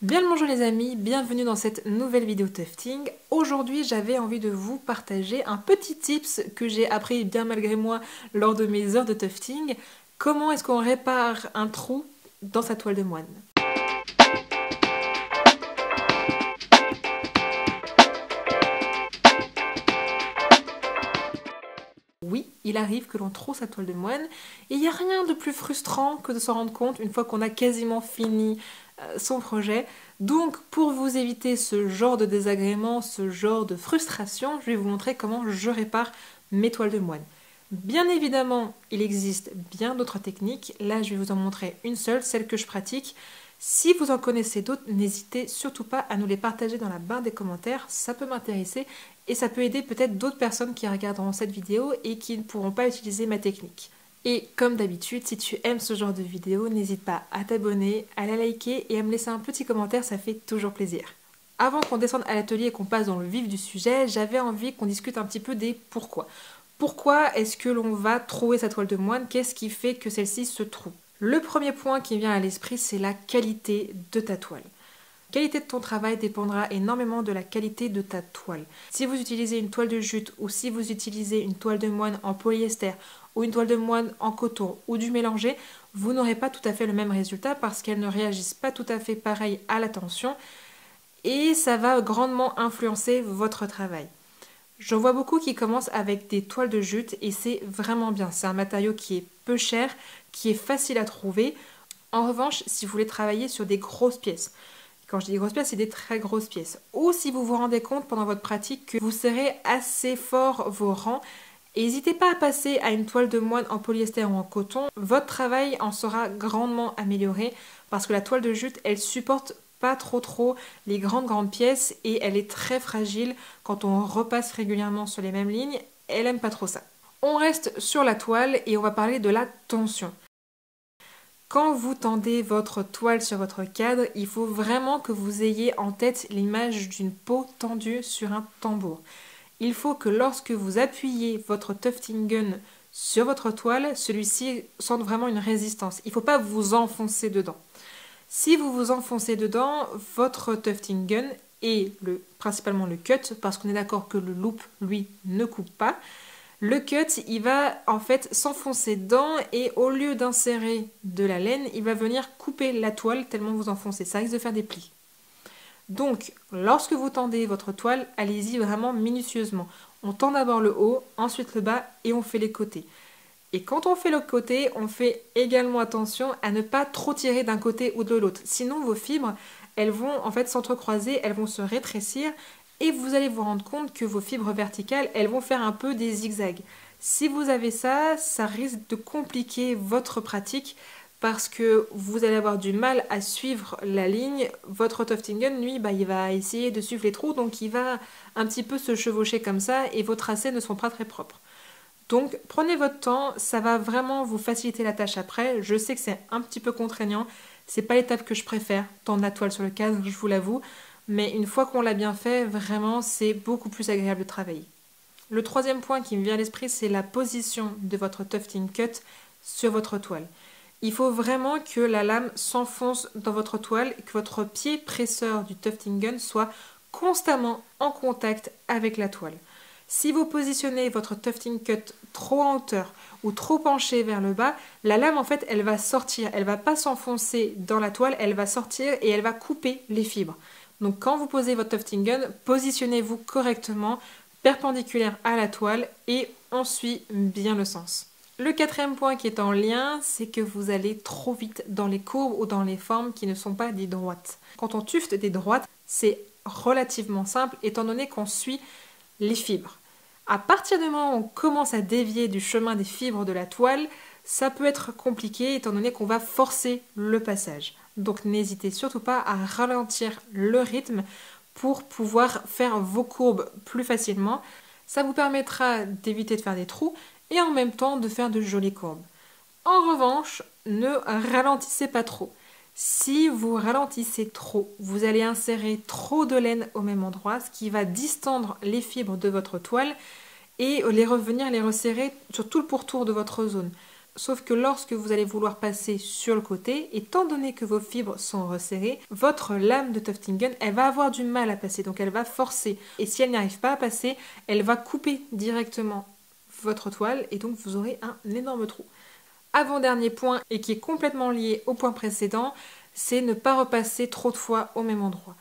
Bien le bonjour les amis, bienvenue dans cette nouvelle vidéo tufting. Aujourd'hui j'avais envie de vous partager un petit tips que j'ai appris bien malgré moi lors de mes heures de tufting. Comment est-ce qu'on répare un trou dans sa toile de moine? Oui, il arrive que l'on trouve sa toile de moine et il n'y a rien de plus frustrant que de s'en rendre compte une fois qu'on a quasiment fini son projet. Donc pour vous éviter ce genre de désagrément, ce genre de frustration, je vais vous montrer comment je répare mes toiles de moine. Bien évidemment, il existe bien d'autres techniques. Là, je vais vous en montrer une seule, celle que je pratique. Si vous en connaissez d'autres, n'hésitez surtout pas à nous les partager dans la barre des commentaires, ça peut m'intéresser et ça peut aider peut-être d'autres personnes qui regarderont cette vidéo et qui ne pourront pas utiliser ma technique. Et comme d'habitude, si tu aimes ce genre de vidéo, n'hésite pas à t'abonner, à la liker et à me laisser un petit commentaire, ça fait toujours plaisir. Avant qu'on descende à l'atelier et qu'on passe dans le vif du sujet, j'avais envie qu'on discute un petit peu des pourquoi. Pourquoi est-ce que l'on va trouer sa toile de moine? Qu'est-ce qui fait que celle-ci se trouve? Le premier point qui me vient à l'esprit, c'est la qualité de ta toile. La qualité de ton travail dépendra énormément de la qualité de ta toile. Si vous utilisez une toile de jute ou si vous utilisez une toile de moine en polyester ou une toile de moine en coton ou du mélangé, vous n'aurez pas tout à fait le même résultat parce qu'elles ne réagissent pas tout à fait pareil à la tension et ça va grandement influencer votre travail. J'en vois beaucoup qui commencent avec des toiles de jute et c'est vraiment bien. C'est un matériau qui est peu cher, qui est facile à trouver. En revanche, si vous voulez travailler sur des grosses pièces, quand je dis grosses pièces, c'est des très grosses pièces. Ou si vous vous rendez compte pendant votre pratique que vous serrez assez fort vos rangs, n'hésitez pas à passer à une toile de moine en polyester ou en coton. Votre travail en sera grandement amélioré parce que la toile de jute, elle supporte pas trop les grandes pièces et elle est très fragile quand on repasse régulièrement sur les mêmes lignes. Elle aime pas trop ça. On reste sur la toile et on va parler de la tension. Quand vous tendez votre toile sur votre cadre, il faut vraiment que vous ayez en tête l'image d'une peau tendue sur un tambour. Il faut que lorsque vous appuyez votre tufting gun sur votre toile, celui-ci sente vraiment une résistance. Il ne faut pas vous enfoncer dedans. Si vous vous enfoncez dedans, votre tufting gun et principalement le cut, parce qu'on est d'accord que le loop, lui, ne coupe pas, le cut, il va en fait s'enfoncer dedans et au lieu d'insérer de la laine, il va venir couper la toile tellement vous enfoncez. Ça risque de faire des plis. Donc, lorsque vous tendez votre toile, allez-y vraiment minutieusement. On tend d'abord le haut, ensuite le bas et on fait les côtés. Et quand on fait le côté, on fait également attention à ne pas trop tirer d'un côté ou de l'autre. Sinon, vos fibres, elles vont en fait s'entrecroiser, elles vont se rétrécir et vous allez vous rendre compte que vos fibres verticales, elles vont faire un peu des zigzags. Si vous avez ça, ça risque de compliquer votre pratique parce que vous allez avoir du mal à suivre la ligne. Votre tufting gun, lui, il va essayer de suivre les trous, donc il va un petit peu se chevaucher comme ça et vos tracés ne sont pas très propres. Donc prenez votre temps, ça va vraiment vous faciliter la tâche après. Je sais que c'est un petit peu contraignant, c'est pas l'étape que je préfère, tendre la toile sur le cadre, je vous l'avoue. Mais une fois qu'on l'a bien fait, vraiment, c'est beaucoup plus agréable de travailler. Le troisième point qui me vient à l'esprit, c'est la position de votre tufting cut sur votre toile. Il faut vraiment que la lame s'enfonce dans votre toile et que votre pied presseur du tufting gun soit constamment en contact avec la toile. Si vous positionnez votre tufting cut trop en hauteur ou trop penché vers le bas, la lame en fait elle va sortir, elle va pas s'enfoncer dans la toile, elle va sortir et elle va couper les fibres. Donc quand vous posez votre tufting gun, positionnez-vous correctement, perpendiculaire à la toile et on suit bien le sens. Le quatrième point qui est en lien, c'est que vous allez trop vite dans les courbes ou dans les formes qui ne sont pas des droites. Quand on tufte des droites, c'est relativement simple étant donné qu'on suit les fibres. À partir du moment où on commence à dévier du chemin des fibres de la toile, ça peut être compliqué étant donné qu'on va forcer le passage. Donc n'hésitez surtout pas à ralentir le rythme pour pouvoir faire vos courbes plus facilement. Ça vous permettra d'éviter de faire des trous et en même temps de faire de jolies courbes. En revanche, ne ralentissez pas trop. Si vous ralentissez trop, vous allez insérer trop de laine au même endroit, ce qui va distendre les fibres de votre toile et les resserrer sur tout le pourtour de votre zone. Sauf que lorsque vous allez vouloir passer sur le côté, étant donné que vos fibres sont resserrées, votre lame de tufting gun, elle va avoir du mal à passer, donc elle va forcer. Et si elle n'arrive pas à passer, elle va couper directement votre toile et donc vous aurez un énorme trou. Avant-dernier point, et qui est complètement lié au point précédent, c'est ne pas repasser trop de fois au même endroit.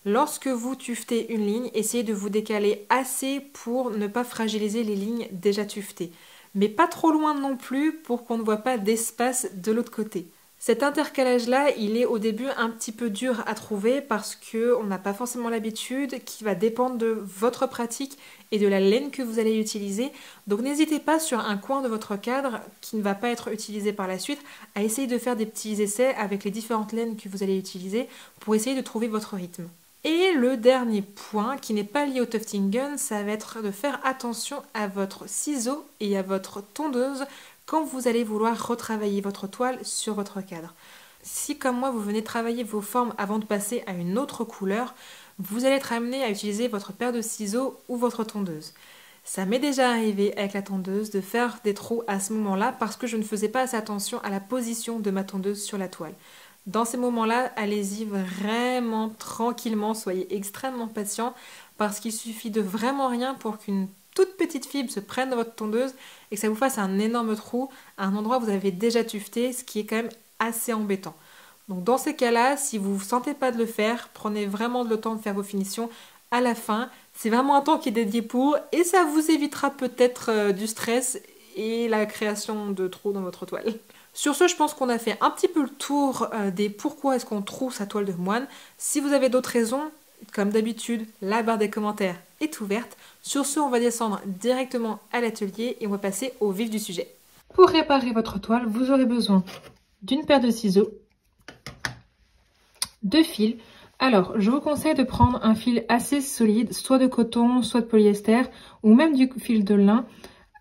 Lorsque vous tuftez une ligne, essayez de vous décaler assez pour ne pas fragiliser les lignes déjà tuftées. Mais pas trop loin non plus pour qu'on ne voit pas d'espace de l'autre côté. Cet intercalage-là, il est au début un petit peu dur à trouver parce qu'on n'a pas forcément l'habitude, qui va dépendre de votre pratique et de la laine que vous allez utiliser. Donc n'hésitez pas sur un coin de votre cadre qui ne va pas être utilisé par la suite à essayer de faire des petits essais avec les différentes laines que vous allez utiliser pour essayer de trouver votre rythme. Et le dernier point, qui n'est pas lié au tufting gun, ça va être de faire attention à votre ciseau et à votre tondeuse quand vous allez vouloir retravailler votre toile sur votre cadre. Si comme moi vous venez travailler vos formes avant de passer à une autre couleur, vous allez être amené à utiliser votre paire de ciseaux ou votre tondeuse. Ça m'est déjà arrivé avec la tondeuse de faire des trous à ce moment-là parce que je ne faisais pas assez attention à la position de ma tondeuse sur la toile. Dans ces moments-là, allez-y vraiment tranquillement, soyez extrêmement patient parce qu'il suffit de vraiment rien pour qu'une toute petite fibre se prenne dans votre tondeuse et que ça vous fasse un énorme trou à un endroit où vous avez déjà tufté, ce qui est quand même assez embêtant. Donc dans ces cas-là, si vous ne sentez pas de le faire, prenez vraiment le temps de faire vos finitions à la fin. C'est vraiment un temps qui est dédié pour et ça vous évitera peut-être du stress et la création de trous dans votre toile. Sur ce, je pense qu'on a fait un petit peu le tour des pourquoi est-ce qu'on trouve sa toile de moine. Si vous avez d'autres raisons, comme d'habitude, la barre des commentaires est ouverte. Sur ce, on va descendre directement à l'atelier et on va passer au vif du sujet. Pour réparer votre toile, vous aurez besoin d'une paire de ciseaux, de fils. Alors, je vous conseille de prendre un fil assez solide, soit de coton, soit de polyester, ou même du fil de lin,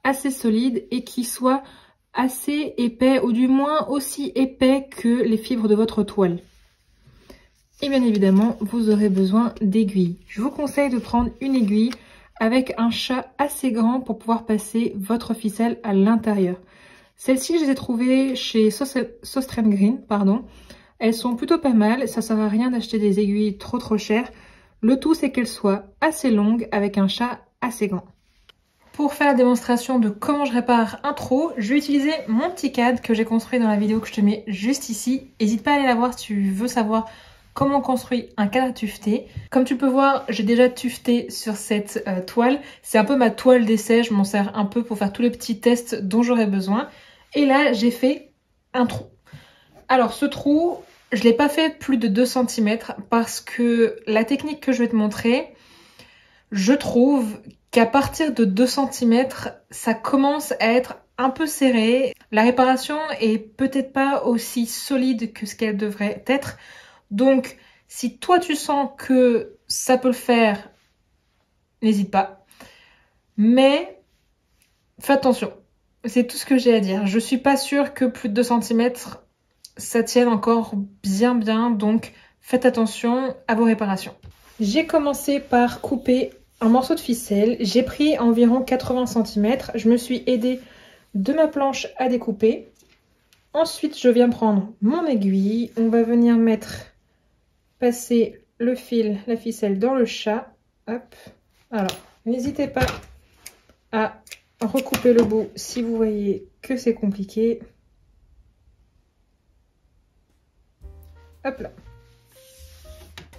assez solide et qui soit assez épais, ou du moins aussi épais que les fibres de votre toile. Et bien évidemment, vous aurez besoin d'aiguilles. Je vous conseille de prendre une aiguille avec un chat assez grand pour pouvoir passer votre ficelle à l'intérieur. Celles-ci, je les ai trouvées chez Sostrand Green, pardon. Elles sont plutôt pas mal, ça sert à rien d'acheter des aiguilles trop chères. Le tout, c'est qu'elles soient assez longues avec un chat assez grand. Pour faire la démonstration de comment je répare un trou, je vais utiliser mon petit cadre que j'ai construit dans la vidéo que je te mets juste ici. N'hésite pas à aller la voir si tu veux savoir comment on construit un cadre à tufter. Comme tu peux voir, j'ai déjà tufté sur cette toile. C'est un peu ma toile d'essai, je m'en sers un peu pour faire tous les petits tests dont j'aurais besoin. Et là, j'ai fait un trou. Alors ce trou, je ne l'ai pas fait plus de 2 cm parce que la technique que je vais te montrer, je trouve qu'à partir de 2 cm, ça commence à être un peu serré. La réparation est peut-être pas aussi solide que ce qu'elle devrait être. Donc, si toi tu sens que ça peut le faire, n'hésite pas. Mais fais attention. C'est tout ce que j'ai à dire. Je suis pas sûre que plus de 2 cm, ça tienne encore bien. Donc, faites attention à vos réparations. J'ai commencé par couper un morceau de ficelle. J'ai pris environ 80 cm. Je me suis aidée de ma planche à découper. Ensuite, je viens prendre mon aiguille. On va venir passer le fil, la ficelle dans le chat. Hop. Alors, n'hésitez pas à recouper le bout si vous voyez que c'est compliqué. Hop là.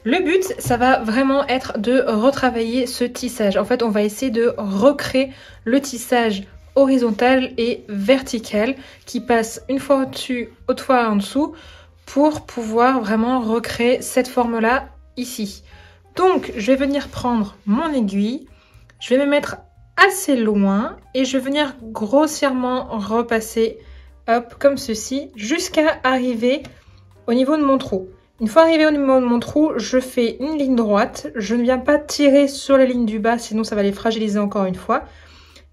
Le but, ça va vraiment être de retravailler ce tissage. En fait, on va essayer de recréer le tissage horizontal et vertical qui passe une fois au-dessus, autre fois en dessous pour pouvoir vraiment recréer cette forme-là ici. Donc, je vais venir prendre mon aiguille, je vais me mettre assez loin et je vais venir grossièrement repasser, hop, comme ceci, jusqu'à arriver au niveau de mon trou. Une fois arrivé au niveau de mon trou, je fais une ligne droite. Je ne viens pas tirer sur la ligne du bas, sinon ça va les fragiliser encore une fois.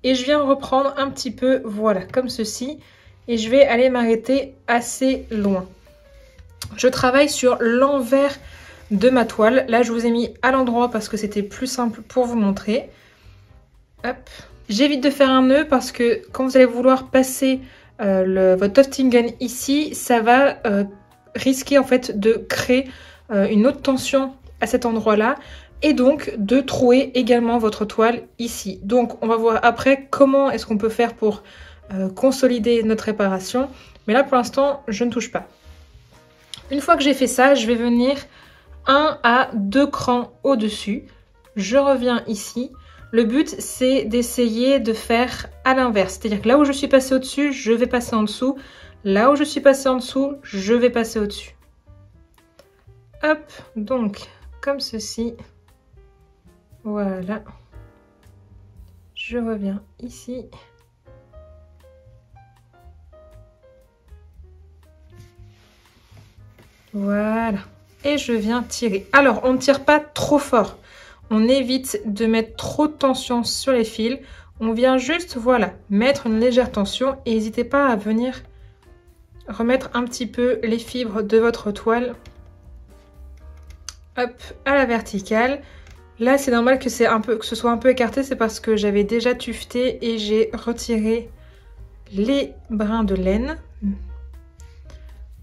Et je viens reprendre un petit peu, voilà, comme ceci. Et je vais aller m'arrêter assez loin. Je travaille sur l'envers de ma toile. Là, je vous ai mis à l'endroit parce que c'était plus simple pour vous montrer. Hop. J'évite de faire un nœud parce que quand vous allez vouloir passer votre tufting gun ici, ça va risquer en fait de créer une autre tension à cet endroit-là et donc de trouer également votre toile ici. Donc on va voir après comment est-ce qu'on peut faire pour consolider notre réparation, mais là pour l'instant je ne touche pas. Une fois que j'ai fait ça, je vais venir 1 à 2 crans au-dessus. Je reviens ici. Le but, c'est d'essayer de faire à l'inverse. C'est-à-dire que là où je suis passée au-dessus, je vais passer en dessous. Là où je suis passée en dessous, je vais passer au-dessus. Hop, donc, comme ceci. Voilà. Je reviens ici. Voilà. Et je viens tirer. Alors, on ne tire pas trop fort. On évite de mettre trop de tension sur les fils. On vient juste, voilà, mettre une légère tension. Et n'hésitez pas à venir remettre un petit peu les fibres de votre toile. Hop, à la verticale. Là, c'est normal que ce soit un peu écarté. C'est parce que j'avais déjà tufté et j'ai retiré les brins de laine.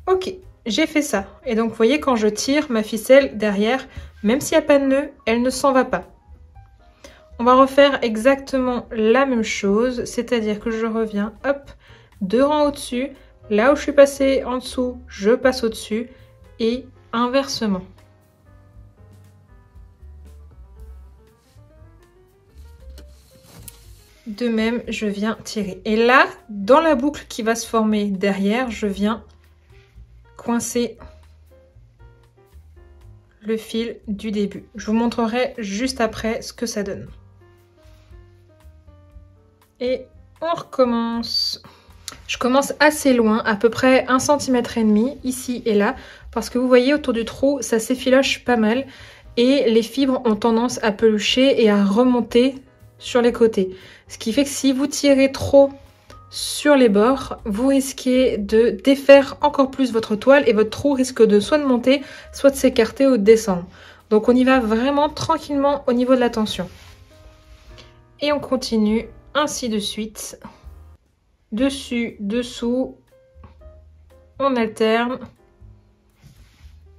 Ok, j'ai fait ça. Et donc, vous voyez, quand je tire ma ficelle derrière, même s'il n'y a pas de nœud, elle ne s'en va pas. On va refaire exactement la même chose, c'est-à-dire que je reviens, hop, 2 rangs au-dessus. Là où je suis passée en dessous, je passe au-dessus et inversement. De même, je viens tirer. Et là, dans la boucle qui va se former derrière, je viens coincer le fil du début. Je vous montrerai juste après ce que ça donne. Et on recommence. Je commence assez loin, à peu près 1,5 cm ici et là, parce que vous voyez autour du trou, ça s'effiloche pas mal et les fibres ont tendance à pelucher et à remonter sur les côtés. Ce qui fait que si vous tirez trop sur les bords, vous risquez de défaire encore plus votre toile et votre trou risque de soit de monter, soit de s'écarter ou de descendre. Donc on y va vraiment tranquillement au niveau de la tension. Et on continue ainsi de suite. Dessus, dessous, on alterne.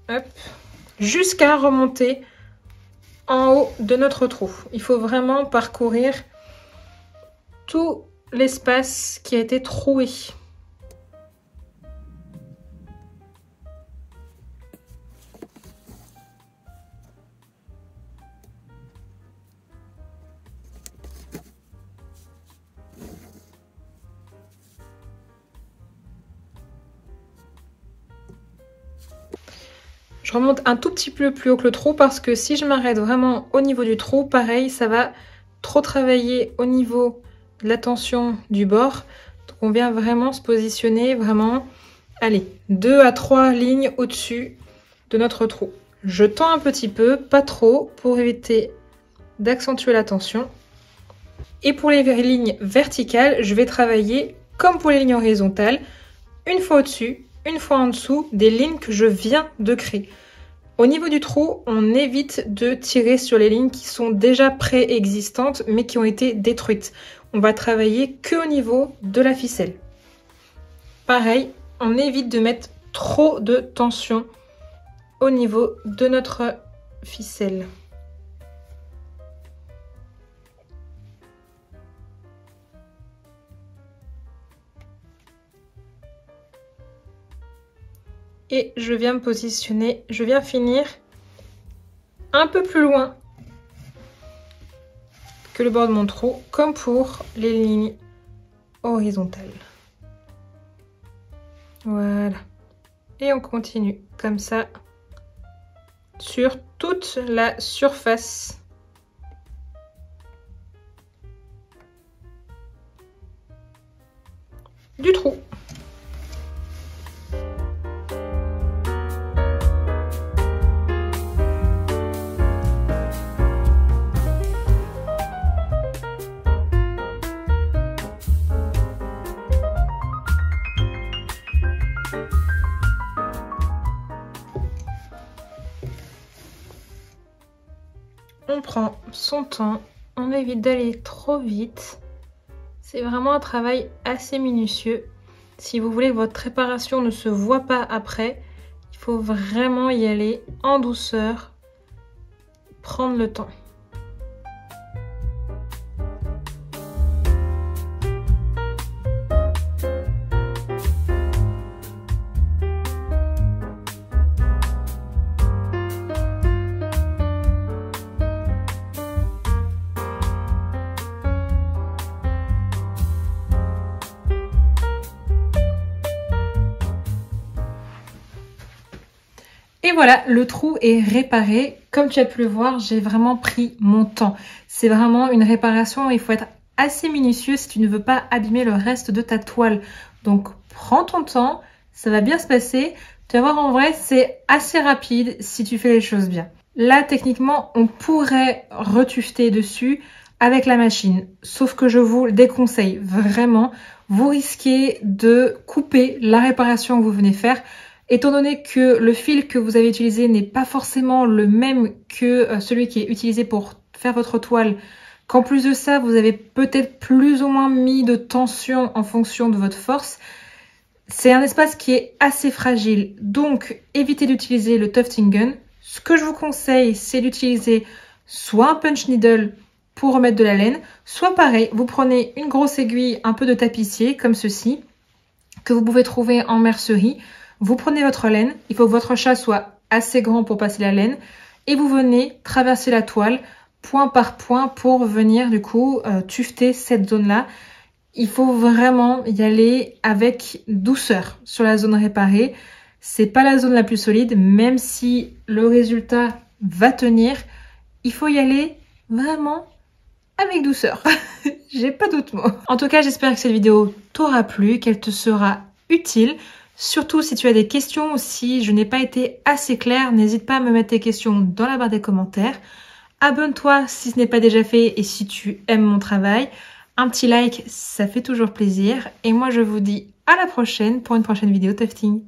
Hop, jusqu'à remonter en haut de notre trou. Il faut vraiment parcourir tout l'espace qui a été troué. Je remonte un tout petit peu plus haut que le trou parce que si je m'arrête vraiment au niveau du trou, pareil, ça va trop travailler au niveau de la tension du bord. Donc on vient vraiment se positionner, vraiment, allez, 2 à 3 lignes au-dessus de notre trou. Je tends un petit peu, pas trop, pour éviter d'accentuer la tension. Et pour les lignes verticales, je vais travailler comme pour les lignes horizontales, une fois au-dessus, une fois en dessous des lignes que je viens de créer. Au niveau du trou, on évite de tirer sur les lignes qui sont déjà préexistantes mais qui ont été détruites. On va travailler que au niveau de la ficelle. Pareil, on évite de mettre trop de tension au niveau de notre ficelle. Et je viens me positionner, je viens finir un peu plus loin que le bord de mon trou, comme pour les lignes horizontales. Voilà. Et on continue comme ça sur toute la surface du trou. On prend son temps, on évite d'aller trop vite. C'est vraiment un travail assez minutieux. Si vous voulez que votre réparation ne se voit pas après, il faut vraiment y aller en douceur, prendre le temps. Et voilà, le trou est réparé. Comme tu as pu le voir, j'ai vraiment pris mon temps. C'est vraiment une réparation où il faut être assez minutieux si tu ne veux pas abîmer le reste de ta toile. Donc prends ton temps, ça va bien se passer. Tu vas voir, en vrai, c'est assez rapide si tu fais les choses bien. Là, techniquement, on pourrait retufter dessus avec la machine. Sauf que je vous le déconseille vraiment. Vous risquez de couper la réparation que vous venez faire. Étant donné que le fil que vous avez utilisé n'est pas forcément le même que celui qui est utilisé pour faire votre toile, qu'en plus de ça, vous avez peut-être plus ou moins mis de tension en fonction de votre force, c'est un espace qui est assez fragile. Donc, évitez d'utiliser le tufting gun. Ce que je vous conseille, c'est d'utiliser soit un punch needle pour remettre de la laine, soit pareil, vous prenez une grosse aiguille, un peu de tapissier, comme ceci, que vous pouvez trouver en mercerie. Vous prenez votre laine, il faut que votre chat soit assez grand pour passer la laine et vous venez traverser la toile point par point pour venir du coup tufter cette zone-là. Il faut vraiment y aller avec douceur sur la zone réparée. C'est pas la zone la plus solide, même si le résultat va tenir, il faut y aller vraiment avec douceur. J'ai pas d'autre mot. En tout cas, j'espère que cette vidéo t'aura plu, qu'elle te sera utile. Surtout si tu as des questions ou si je n'ai pas été assez claire, n'hésite pas à me mettre tes questions dans la barre des commentaires. Abonne-toi si ce n'est pas déjà fait et si tu aimes mon travail. Un petit like, ça fait toujours plaisir. Et moi je vous dis à la prochaine pour une prochaine vidéo tufting.